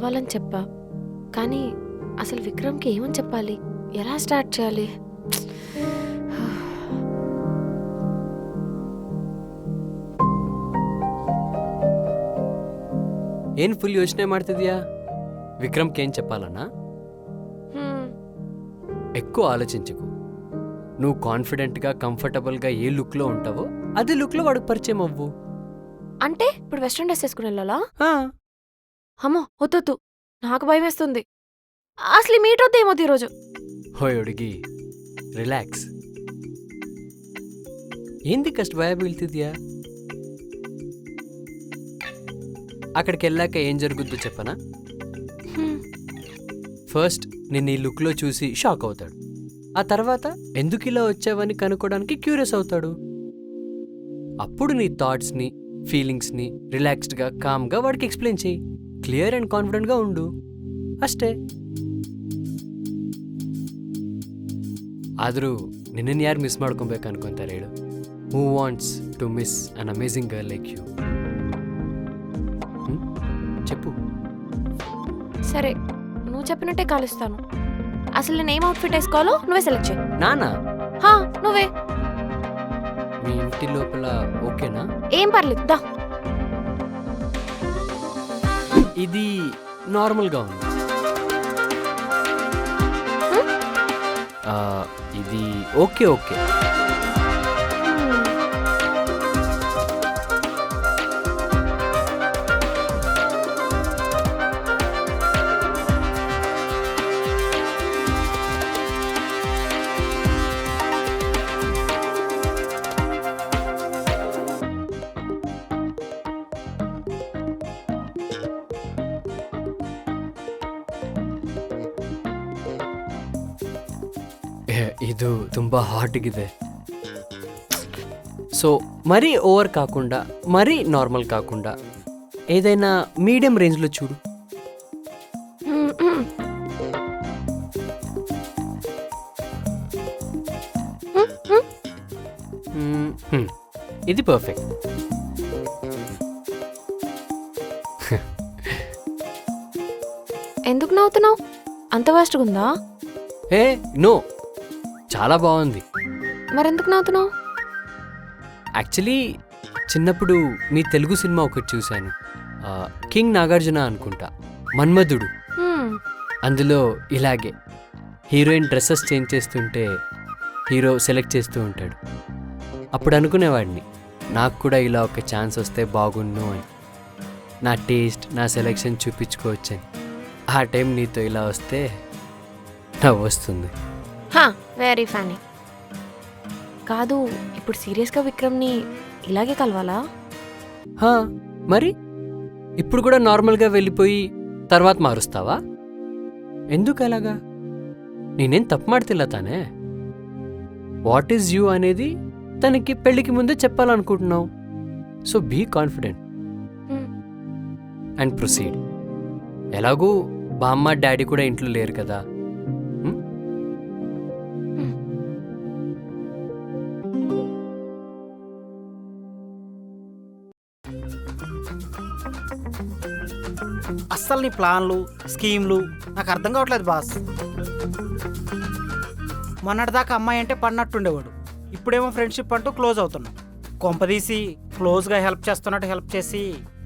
కావాలని చెప్పా, కానీ అసలు విక్రమ్కి ఏమని చెప్పాలి, ఎలా స్టార్ట్ చేయాలి? ಏನು ಫುಲ್ ಯೋಚನೆ ಮಾಡ್ತಿದ್ಯಾ? ವಿಕ್ರಮ್ಗೆ ಏನು చెప్పాలన్నా? ఎక్కువ ఆలోచించకు. నువ్వు కాన్ఫిడెంట్గా కంఫర్టబుల్గా ఏ లుక్లో ఉంటావో అదే లుక్లో వాడికి పరిచయం అవ్వు. అంటే ఇప్పుడు వెస్ట్రన్ డ్రెస్ వేసుకుని వెళ్ళాలా? ఆ, అమ్మో వద్దు, నాకు భయం వేస్తుంది. అసలు మీట్ అవుతే ఏమవుతుంది ఈరోజు? ಹೋಯ್ ಹುಡುಗಿ, ರಿಲ್ಯಾಕ್ಸ್. ఏందికಷ್ಟು భయ బీಳ್ತಿದ್ಯಾ? అక్కడికి వెళ్ళాక ఏం జరుగుద్దో చెప్పనా? ఫస్ట్ నేను ఈ లుక్లో చూసి షాక్ అవుతాడు. ఆ తర్వాత ఎందుకు ఇలా వచ్చావని కనుక్కోవడానికి క్యూరియస్ అవుతాడు. అప్పుడు నీ థాట్స్ని, ఫీలింగ్స్ని రిలాక్స్డ్గా, కామ్గా వాడికి ఎక్స్ప్లెయిన్ చేయి. క్లియర్ అండ్ కాన్ఫిడెంట్గా ఉండు, ಅಷ್ಟೇ. ಆದರೂ ನಿನ್ನನ್ನು ಯಾರು ಮಿಸ್ ಮಾಡ್ಕೊಬೇಕು ಅನ್ಕೊಂತಾರೆ ಹೇಳು? Who wants to miss an amazing girl like you? చెప్పు. సరే, నువ్వు చెప్పినట్టే కాలుస్తాను. అసలు నేను ఏం అవుట్ఫిట్ వేసుకోవాలో నువ్వే సెలెక్ట్ చేయి. నానా? నువ్వే. మీ ఇంటి లోపల ఓకేనా? ఏం పర్లేదు, దా. ఇది నార్మల్గా ఉంది. ఇది ఓకే ఓకే. ಇದು ತುಂಬ ಹಾಟ್ಗಿದೆ. సో మరీ ఓవర్ కాకుండా మరీ నార్మల్ కాకుండా ఏదైనా మీడియం రేంజ్లో చూడు. ఇది పర్ఫెక్ట్. ఎందుకు నవ్వుతున్నావు? అంత వాస్ట్గా ఉందా? ఏ నో, చాలా బాగుంది. మరెందుకు నవ్వుతున్నావు? యాక్చువల్లీ చిన్నప్పుడు మీ తెలుగు సినిమా ఒకటి చూశాను, కింగ్ నాగార్జున అనుకుంటా, మన్మధుడు. అందులో ఇలాగే హీరోయిన్ డ్రెస్సెస్ చేంజ్ చేస్తుంటే హీరో సెలెక్ట్ చేస్తూ ఉంటాడు. అప్పుడు అనుకునేవాడిని నాకు కూడా ఇలా ఒక ఛాన్స్ వస్తే బాగుండు అని, నా టేస్ట్, నా సెలెక్షన్ చూపించుకోవచ్చని. ఆ టైం నీతో ఇలా వస్తే నవ్వు వస్తుంది. Very funny. కాదు, ఇప్పుడు సీరియస్గా విక్రమ్ని ఇలాగే కలవాలా? మరి ఇప్పుడు కూడా నార్మల్గా వెళ్ళిపోయి తర్వాత మారుస్తావా? ఎందుకు అలాగా? నేనేం తప్పు మాడుతిల్లా తానే. వాట్ ఈజ్ యూ అనేది తనకి పెళ్ళికి ముందే చెప్పాలనుకుంటున్నావు. So be confident and proceed. ఎలాగూ బామ్మ డాడీ కూడా ఇంట్లో లేరు కదా. అస్సలు నీ ప్లాన్లు, స్కీమ్లు నాకు అర్థం కావట్లేదు బాస్. మొన్నటిదాకా అమ్మాయి అంటే పడినట్టుండేవాడు, ఇప్పుడేమో ఫ్రెండ్షిప్ అంటూ క్లోజ్ అవుతున్నాం. కొంపదీసి క్లోజ్గా హెల్ప్ చేస్తున్నట్టు హెల్ప్ చేసి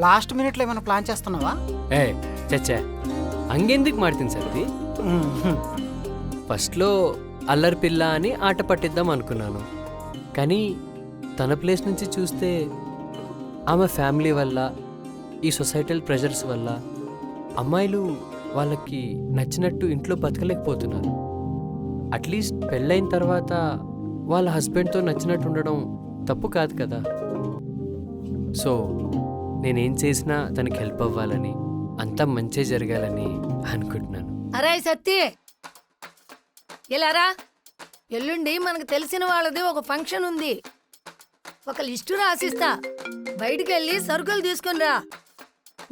లాస్ట్ మినిట్లో ఏమైనా ప్లాన్ చేస్తున్నావా? ఏ చచ్చా, హంగెందుకు మాడుతుంది సార్ ఇది? ఫస్ట్లో అల్లరి పిల్ల అని ఆట పట్టిద్దాం అనుకున్నాను, కానీ తన ప్లేస్ నుంచి చూస్తే ఆమె ఫ్యామిలీ వల్ల, ఈ సొసైటల్ ప్రెషర్స్ వల్ల అమ్మాయిలు వాళ్ళకి నచ్చినట్టు ఇంట్లో బతకలేకపోతున్నారు. అట్లీస్ట్ పెళ్ళైన తర్వాత వాళ్ళ హస్బెండ్తో నచ్చినట్టు ఉండడం తప్పు కాదు కదా. సో నేనేం చేసినా తనకి హెల్ప్ అవ్వాలని, అంతా మంచి జరగాలని అనుకుంటున్నాను. అరే సత్తి, ఇలారా. ఎల్లుండి మనకు తెలిసిన వాళ్ళది ఒక ఫంక్షన్ ఉంది. ఒక లిస్టు రాసిస్తా, బయటికి వెళ్ళి సరుకులు తీసుకునిరా.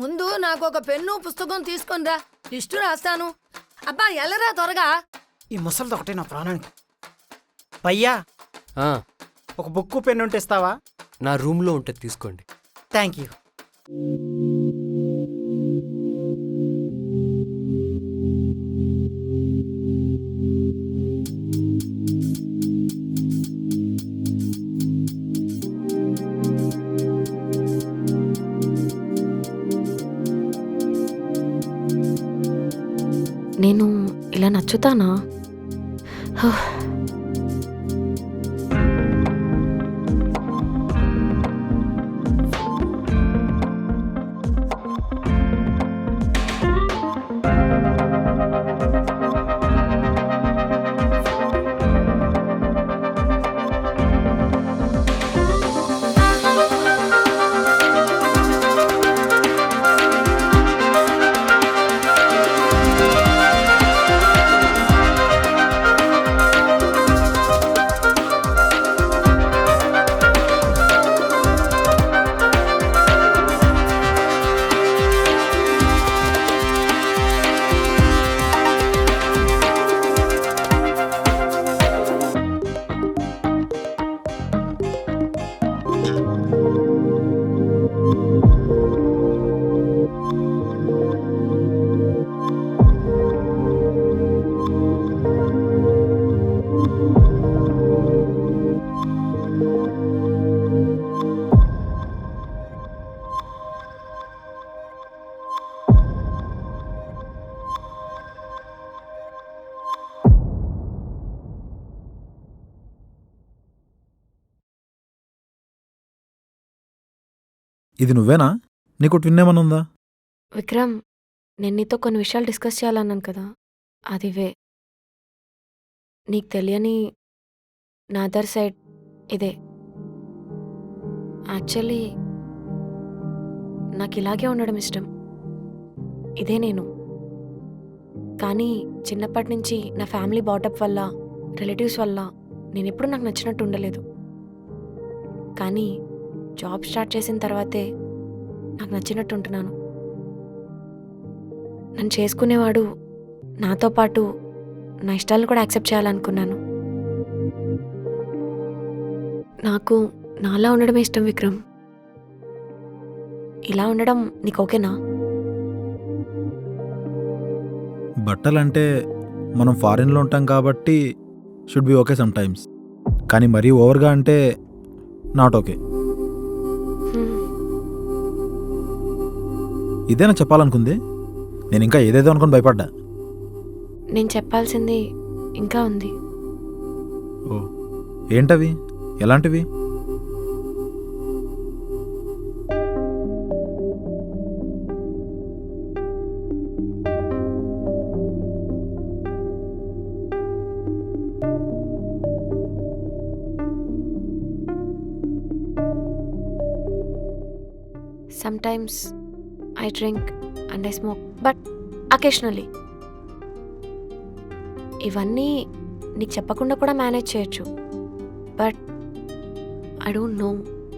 ముందు నాకు ఒక పెన్ను, పుస్తకం తీసుకునిరా, లిస్టు రాస్తాను. అబ్బా ఎల్లరా త్వరగా. ఈ ముసలిది ఒకటే నా ప్రాణానికి. పయ్యా, ఒక బుక్కు పెన్ను ఉంటే ఇస్తావా? నా రూమ్లో ఉంటుంది, తీసుకోండి. Thank you. నేను ఇలా నచ్చుతానా? హ. ఇది నువ్వేనా? నీకు ట్విన్ ఏమన్నా ఉందా? విక్రమ్, నేను నీతో కొన్ని విషయాలు డిస్కస్ చేయాలన్నాను కదా, అదివే. నీకు తెలియని నా అదర్ సైడ్ ఇదే. యాక్చువల్లీ నాకు ఇలాగే ఉండడం ఇష్టం. ఇదే నేను. కానీ చిన్నప్పటి నుంచి నా ఫ్యామిలీ బాటప్ వల్ల, రిలేటివ్స్ వల్ల నేను ఎప్పుడు నాకు నచ్చినట్టు ఉండలేదు. కానీ జాబ్ స్టార్ట్ చేసిన తర్వాతే నాకు నచ్చినట్టు ఉంటున్నాను. నన్ను చేసుకునేవాడు నాతో పాటు నా ఇష్టాలను కూడా యాక్సెప్ట్ చేయాలనుకున్నాను. నాకు నాలా ఉండడమే ఇష్టం విక్రమ్. ఇలా ఉండడం నీకు ఓకేనా? బట్టలంటే మనం ఫారిన్లో ఉంటాం కాబట్టి should be okay some times. కానీ మరీ ఓవర్గా అంటే నాట్ ఓకే. ఇదేనా చెప్పాలనుకుంది? నేను ఇంకా ఏదేదో అనుకుని భయపడ్డా. నేను చెప్పాల్సింది ఇంకా ఉంది. ఓ, ఏంటవి? ఎలాంటివి? Sometimes I drink and I smoke, but occasionally. ఇవన్నీ నీకు చెప్పకుండా కూడా మేనేజ్ చేయొచ్చు. But I don't know,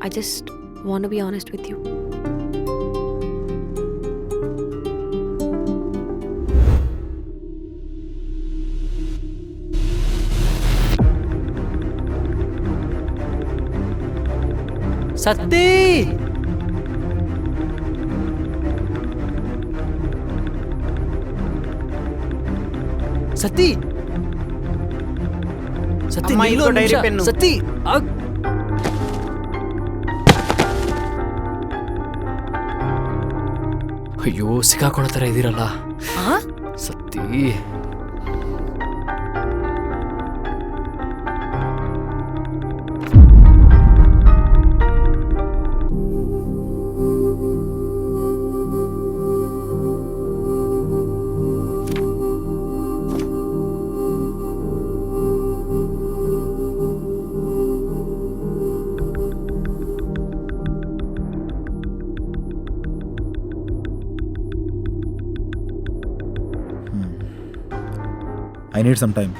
I just want to be honest with you. Satti! Satti! Satti, అమ్మా, నీలో ఇదిగో డైరీ నిమిషం. పెన్ను. సత్తి, ఆగ్. అయ్యో, సిక్ಕಾಕೊಳತರ ಇದಿರಲ್ಲ. Satti, I need some time.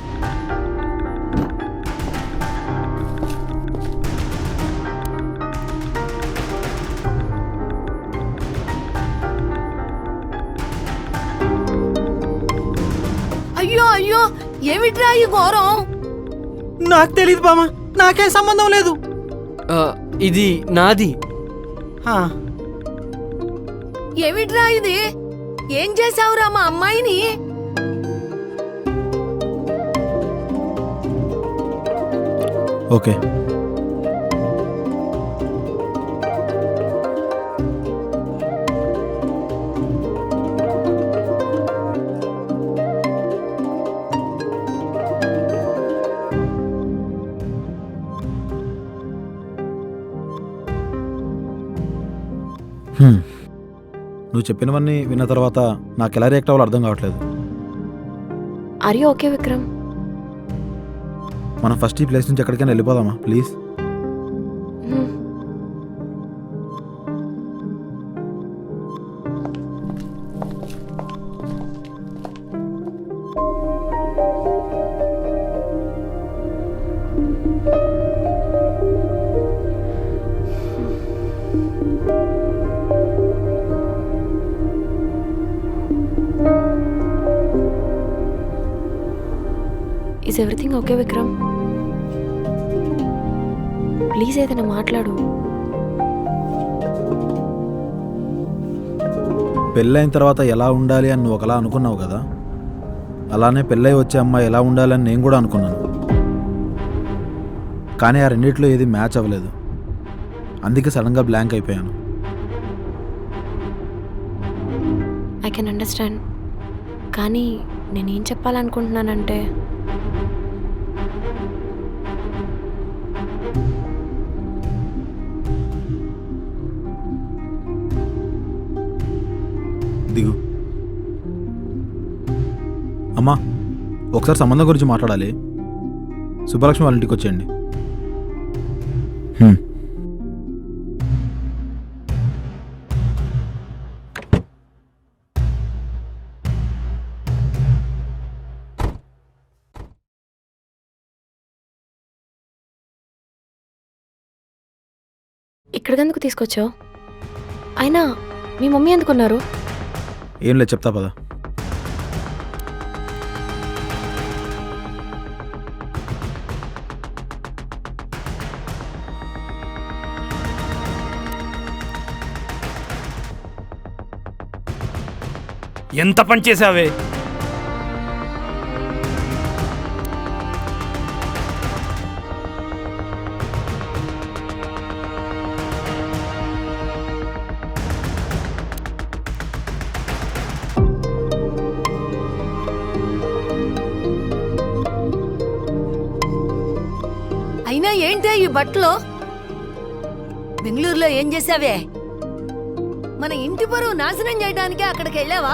అయ్యో అయ్యో, ఏమిట్రా ఈ ఘోరం? నాకు తెలియదు బామ్మ, నాకేం సంబంధం లేదు. ఇది నాది. ఆ, ఏమిట్రా ఇది? ఏం చేసావురా మా అమ్మాయిని? ఓకే, నువ్వు చెప్పినవన్నీ విన్న తర్వాత నాకు ఎలా రియాక్ట్ అవ్వాలో అర్థం కావట్లేదు. Are you okay Vikram? మనం ఫస్ట్ ఈ ప్లేస్ నుంచి ఎక్కడికైనా వెళ్ళిపోదామా please? Is everything okay Vikram? Please ఏదైనా మాట్లాడు. పెళ్ళైన తర్వాత ఎలా ఉండాలి అని నువ్వు ఒకలా అనుకున్నావు కదా, అలానే పెళ్ళై వచ్చే అమ్మాయి ఎలా ఉండాలి అని నేను కూడా అనుకున్నాను. కానీ ఆ రెండిట్లో ఏది మ్యాచ్ అవ్వలేదు. అందుకే సడన్గా బ్లాంక్ అయిపోయాను. I can understand. కానీ నేనేం చెప్పాలనుకుంటున్నానంటే, దిగు. అమ్మా, ఒకసారి సంబంధం గురించి మాట్లాడాలి. సుబ్బలక్ష్మి వాళ్ళ ఇంటికి వచ్చేయండి. ఇక్కడికెందుకు తీసుకొచ్చావు? అయినా మీ మమ్మీ ఎందుకున్నారు? ఏం లేదు, చెప్తా పదా. ఎంత పని చేసావే? అయినా ఏంటే ఈ బట్టలు? బెంగళూరులో ఏం చేసావే? మన ఇంటి పరువు నాశనం చేయడానికే అక్కడికి వెళ్ళావా?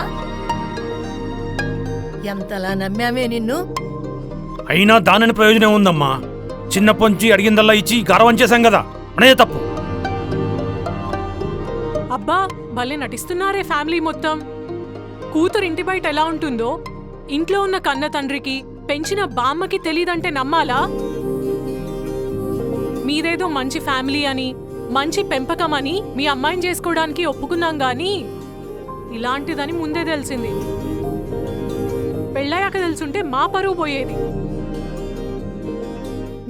ఎంతలా నమ్మామే నిన్ను. అయినా దానిని ప్రయోజనం ఉందమ్మా. చిన్నప్పటి అడిగిందల్లా ఇచ్చి గర్వం చేశాం కదా, అనేది తప్పు. అబ్బా, భలే నటిస్తున్నారే ఫ్యామిలీ మొత్తం. కూతురు ఇంటి బయట ఎలా ఉంటుందో ఇంట్లో ఉన్న కన్న తండ్రికి, పెంచిన బామ్మకి తెలీదంటే నమ్మాలా? మీదేదో మంచి ఫ్యామిలీ అని, మంచి పెంపకం అని మీ అమ్మాయిని చేసుకోవడానికి ఒప్పుకున్నాం గాని ఇలాంటిదని ముందే తెలిసింది. పెళ్ళయ్యాక తెలుసుంటే మా పరువు పోయేది.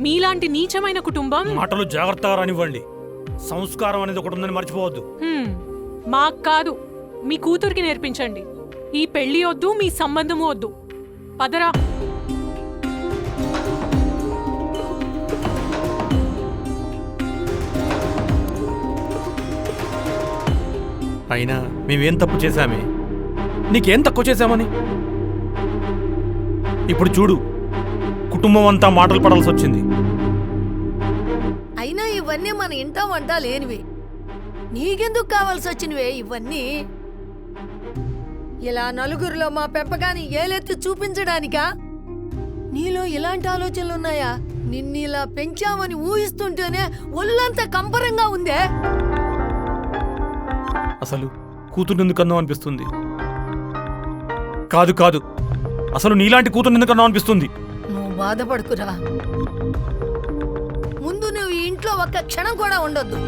మీలాంటి నీచమైన కుటుంబం. మాటలు జాగ్రత్తగా రానివ్వండి. సంస్కారం అనేది ఒకటి ఉందని మర్చిపోవద్దు. మాకు కాదు, మీ కూతురికి నేర్పించండి. ఈ పెళ్లి వద్దు, మీ సంబంధము వద్దు. పదరా. అయినా మేమేం తప్పు చేశామే? నీకేం తక్కువ చేశామని? ఇప్పుడు చూడు, కుటుంబం అంతా మాటలు పడాల్సి వచ్చింది. అయినా ఇవన్నీ మన ఇంట వంట లేనివి. నీకెందుకు కావాల్సి వచ్చినవే ఇవన్నీ? ఇలా నలుగురిలో మా పెంపకాన్ని ఏలెత్తి చూపించడానికా? నీలో ఇలాంటి ఆలోచనలున్నాయా? నిన్నిలా పెంచామని ఊహిస్తుంటేనే ఒళ్ళంతా కంపరంగా ఉందే. అసలు కూతురు ఎందుకన్నావు అనిపిస్తుంది. కాదు కాదు, అసలు నీలాంటి కూతురు ఎందుకన్నావు అనిపిస్తుంది. నువ్వు బాధపడుకురా. ముందు నువ్వు ఈ ఇంట్లో ఒక్క క్షణం కూడా ఉండొద్దు.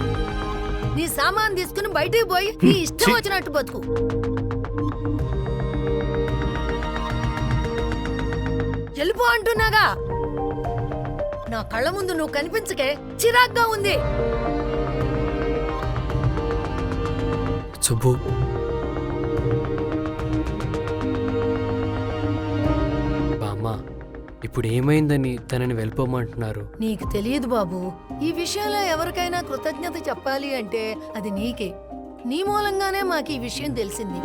నీ సామాన్ తీసుకుని బయటికి పోయి నీ ఇష్టం వచ్చినట్టు బతుకు. వెళ్ళిపో అంటున్నాగా. నా కళ్ళ ముందు నువ్వు కనిపించకే చిరాగ్గా ఉంది. సుబ్బు, బామ్మ ఇప్పుడు ఏమైందని తనని వెళ్ళిపోమంటున్నారు? నీకు తెలియదు బాబు. ఈ విషయంలో ఎవరికైనా కృతజ్ఞత చెప్పాలి అంటే అది నీకే. నీ మూలంగానే మాకు ఈ విషయం తెలిసింది.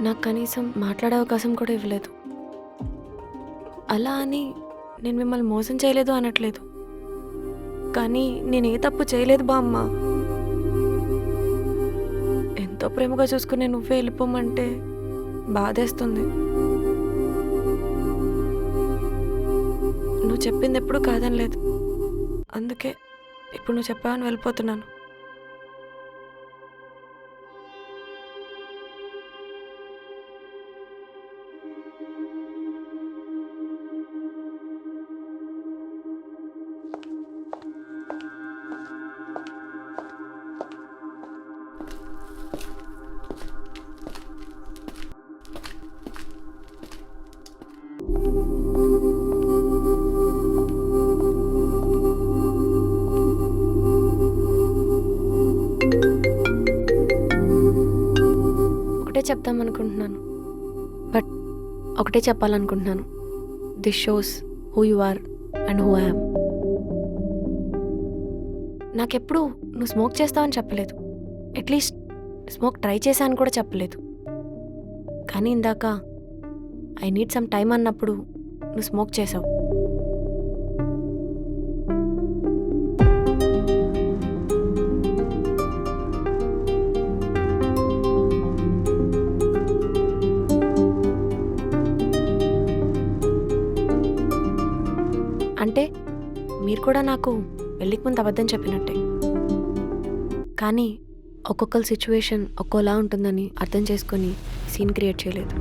నాకు కనీసం మాట్లాడే అవకాశం కూడా ఇవ్వలేదు. అలా అని నేను మిమ్మల్ని మోసం చేయలేదు అనట్లేదు, కానీ నేను ఏ తప్పు చేయలేదు బామ్మ. ఎంతో ప్రేమగా చూసుకుని నువ్వే వెళ్ళిపోమంటే బాధేస్తుంది. నువ్వు చెప్పింది ఎప్పుడు కాదని లేదు, అందుకే ఇప్పుడు నువ్వు చెప్పావని వెళ్ళిపోతున్నాను. ఒకటే చెప్దాం అనుకుంటున్నాను, బట్ ఒకటే చెప్పాలనుకుంటున్నాను. This shows who you are and who I am. నాకెప్పుడు నువ్వు స్మోక్ చేస్తావని చెప్పలేదు, అట్లీస్ట్ స్మోక్ ట్రై చేశాను కూడా చెప్పలేదు. కానీ ఇందాక ఐ నీడ్ సమ్ టైం అన్నప్పుడు నువ్వు స్మోక్ చేసావు. అంటే మీరు కూడా నాకు పెళ్ళికి ముందు అబద్ధం చెప్పినట్టే. కానీ ఒక్కొక్కరి సిచ్యువేషన్ ఒక్కోలా ఉంటుందని అర్థం చేసుకొని సీన్ క్రియేట్ చేయలేదు.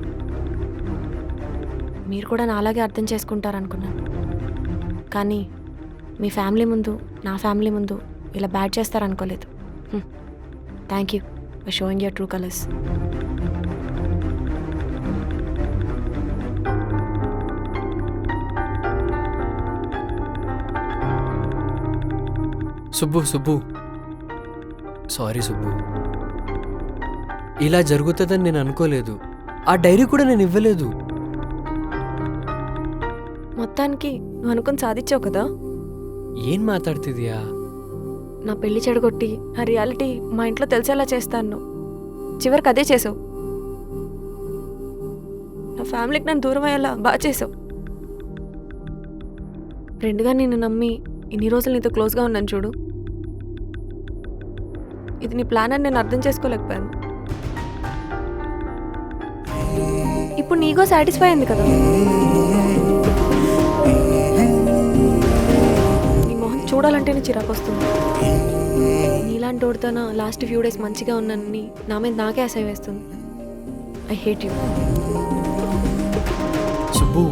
మీరు కూడా నాలాగే అర్థం చేసుకుంటారనుకున్నాను, కానీ మీ ఫ్యామిలీ ముందు, నా ఫ్యామిలీ ముందు ఇలా బ్యాడ్ చేస్తారనుకోలేదు. Thank you for showing your true colours. Subbu sorry Subbu, ఇలా జరుగుతుందని నేను అనుకోలేదు. ఆ డైరీ కూడా నేను ఇవ్వలేదు. మొత్తానికి నువ్వు అనుకుని సాధించావు కదా. ఏం మాట్లాడుతుందియా? నా పెళ్లి చెడగొట్టి ఆ రియాలిటీ మా ఇంట్లో తెలిసేలా చేస్తాను. చివరికి అదే చేసావు. నా ఫ్యామిలీకి నన్ను దూరం అయ్యేలా బాగా చేసావు. ఫ్రెండ్గా నిన్ను నమ్మి ఇన్ని రోజులు నీతో క్లోజ్గా ఉన్నాను చూడు. ఇది నీ ప్లాన్ అని నేను అర్థం చేసుకోలేకపోయాను. ఇప్పుడు నీగో సాటిస్ఫై అయింది కదా. నీ మొహం చూడాలంటేనే చిరాకు వస్తుంది. నీలాంటి ఓడితోనా లాస్ట్ ఫ్యూ డేస్ మంచిగా ఉన్నానని నా మీద నాకే అసహ్యం వేస్తుంది. I hate you. సుబ్బు